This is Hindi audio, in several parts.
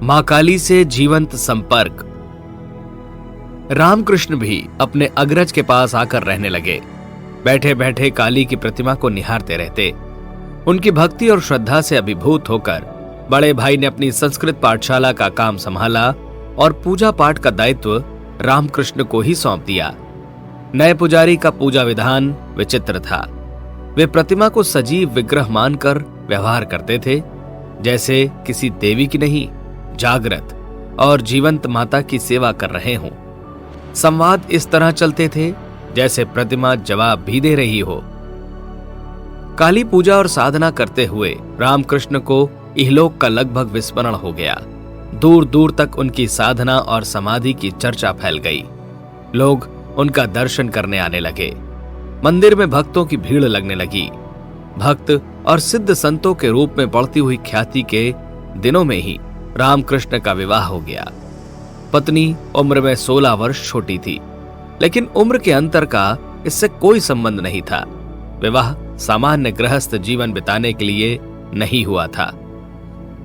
मां काली से जीवंत संपर्क। रामकृष्ण भी अपने अग्रज के पास आकर रहने लगे। बैठे बैठे काली की प्रतिमा को निहारते रहते। उनकी भक्ति और श्रद्धा से अभिभूत होकर बड़े भाई ने अपनी संस्कृत पाठशाला का काम संभाला और पूजा पाठ का दायित्व रामकृष्ण को ही सौंप दिया। नए पुजारी का पूजा विधान विचित्र था। वे प्रतिमा को सजीव विग्रह मानकर व्यवहार करते थे, जैसे किसी देवी की नहीं, जागृत और जीवंत माता की सेवा कर रहे हों। संवाद इस तरह चलते थे जैसे प्रतिमा जवाब भी दे रही हो। काली पूजा और साधना करते हुए रामकृष्ण को इहलोक का लगभग विस्मरण हो गया। दूर दूर तक उनकी साधना और समाधि की चर्चा फैल गई। लोग उनका दर्शन करने आने लगे। मंदिर में भक्तों की भीड़ लगने लगी। भक्त और सिद्ध संतों के रूप में बढ़ती हुई ख्याति के दिनों में ही रामकृष्ण का विवाह हो गया। पत्नी उम्र में 16 वर्ष छोटी थी, लेकिन उम्र के अंतर का इससे कोई संबंध नहीं था। विवाह सामान्य गृहस्थ जीवन बिताने के लिए नहीं हुआ था।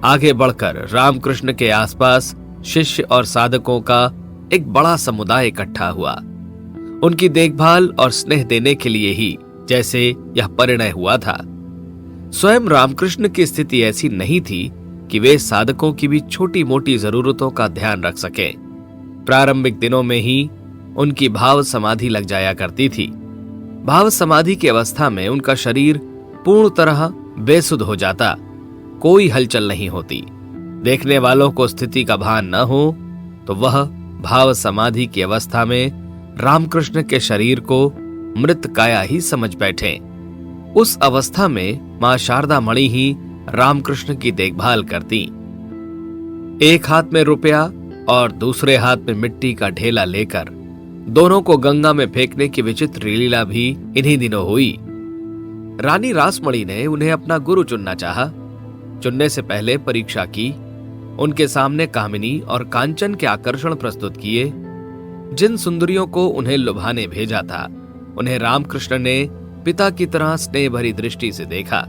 आगे बढ़कर रामकृष्ण के आसपास शिष्य और साधकों का एक बड़ा समुदाय इकट्ठा हुआ। उनकी देखभाल और स्नेह देने के लिए ही जैसे यह परिणय हुआ था। स्वयं रामकृष्ण की स्थिति ऐसी नहीं थी कि वे साधकों की भी छोटी मोटी जरूरतों का ध्यान रख सके। प्रारंभिक दिनों में ही उनकी भाव समाधि लग जाया करती थी। भाव समाधि की अवस्था में उनका शरीर पूर्ण तरह बेसुध हो जाता। कोई हलचल नहीं होती। देखने वालों को स्थिति का भान न हो तो वह भाव समाधि की अवस्था में रामकृष्ण के शरीर को मृत काया ही समझ बैठे। उस अवस्था में मां शारदा मणि ही रामकृष्ण की देखभाल करती। एक हाथ में रुपया और दूसरे हाथ में मिट्टी का ढेला लेकर दोनों को गंगा में फेंकने की विचित्र लीला भी इन्हीं दिनों हुई। रानी रासमणि ने उन्हें अपना गुरु चुनना चाहा। चुनने से पहले परीक्षा की। उनके सामने कामिनी और कांचन के आकर्षण प्रस्तुत किए। जिन सुंदरियों को उन्हें लुभाने भेजा था, उन्हें रामकृष्ण ने पिता की तरह स्नेह भरी दृष्टि से देखा।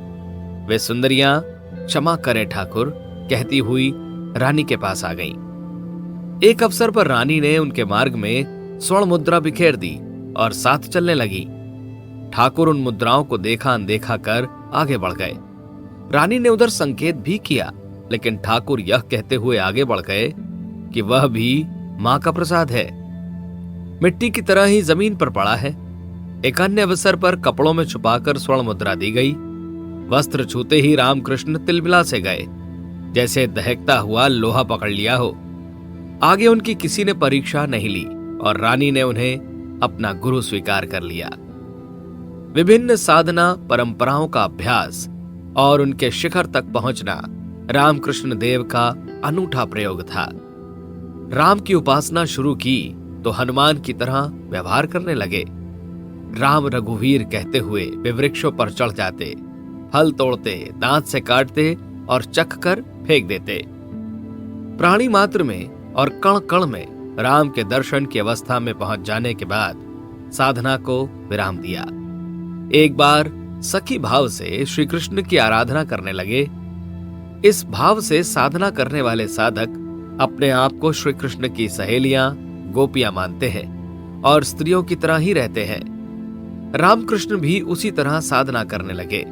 वे सुंदरियां क्षमा करे ठाकुर कहती हुई रानी के पास आ गईं। एक अवसर पर रानी ने उनके मार्ग में स्वर्ण मुद्रा बिखेर दी और साथ चलने लगी। ठाकुर उन मुद्राओं को देखा अनदेखा कर आगे बढ़ गए। रानी ने उधर संकेत भी किया, लेकिन ठाकुर यह कहते हुए आगे बढ़ गए कि वह भी मां का प्रसाद है, मिट्टी की तरह ही जमीन पर पड़ा है। एक अन्य अवसर पर कपड़ों में छुपाकर स्वर्ण मुद्रा दी गई। वस्त्र छूते ही रामकृष्ण तिलमिला से गए, जैसे दहकता हुआ लोहा पकड़ लिया हो। आगे उनकी किसी ने परीक्षा नहीं ली और रानी ने उन्हें अपना गुरु स्वीकार कर लिया। विभिन्न साधना परंपराओं का अभ्यास और उनके शिखर तक पहुंचना रामकृष्ण देव का अनूठा प्रयोग था। राम की उपासना शुरू की तो हनुमान की तरह व्यवहार करने लगे। राम रघुवीर कहते हुए वे वृक्षों पर चढ़ जाते, फल तोड़ते, दांत से काटते और चख कर फेंक देते। प्राणी मात्र में और कण कण में राम के दर्शन की अवस्था में पहुंच जाने के बाद साधना को विराम दिया। एक बार सखी भाव से श्री कृष्ण की आराधना करने लगे। इस भाव से साधना करने वाले साधक अपने आप को श्री कृष्ण की सहेलियां, गोपियां मानते हैं और स्त्रियों की तरह ही रहते हैं। रामकृष्ण भी उसी तरह साधना करने लगे।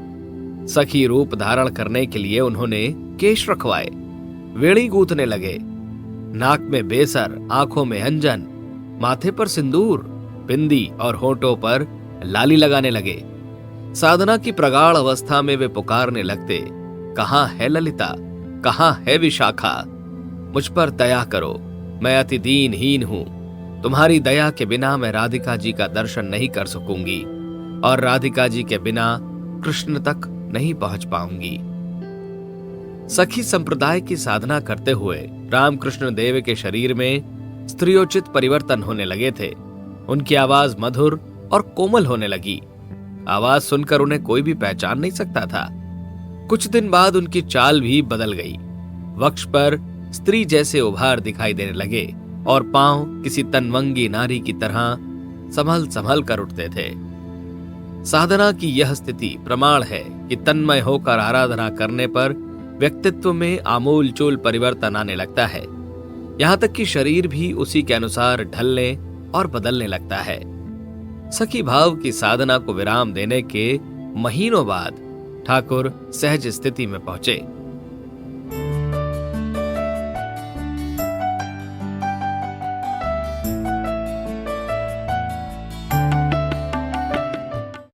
सखी रूप धारण करने के लिए उन्होंने केश रखवाए, वेणी गूंथने लगे, नाक में बेसर, आंखों में अंजन, माथे पर सिंदूर, बिंदी और होठों पर लाली लगाने लगे। साधना की प्रगाढ़ अवस्था में वे पुकारने लगते, कहां है ललिता, कहां है विशाखा, मुझ पर दया करो, मैं अति दीनहीन हूं। तुम्हारी दया के बिना मैं राधिका जी का दर्शन नहीं कर सकूंगी और राधिका जी के बिना कृष्ण तक नहीं पहुंच पाऊंगी। सखी संप्रदाय की साधना करते हुए रामकृष्ण देव के शरीर में स्त्रियोचित परिवर्तन होने लगे थे। उनकी आवाज मधुर और कोमल होने लगी। आवाज सुनकर उन्हें कोई भी पहचान नहीं सकता था। कुछ दिन बाद उनकी चाल भी बदल गई। वक्ष पर स्त्री जैसे उभार दिखाई देने लगे और पांव किसी तनवंगी नारी की तरह संभल संभल कर उठते थे। साधना की यह स्थिति प्रमाण है कि तन्मय होकर आराधना करने पर व्यक्तित्व में आमूलचूल परिवर्तन आने लगता है। यहां तक कि शरीर भी उसी के अनुसार ढलने और बदलने लगता है। सखी भाव की साधना को विराम देने के महीनों बाद ठाकुर सहज स्थिति में पहुंचे।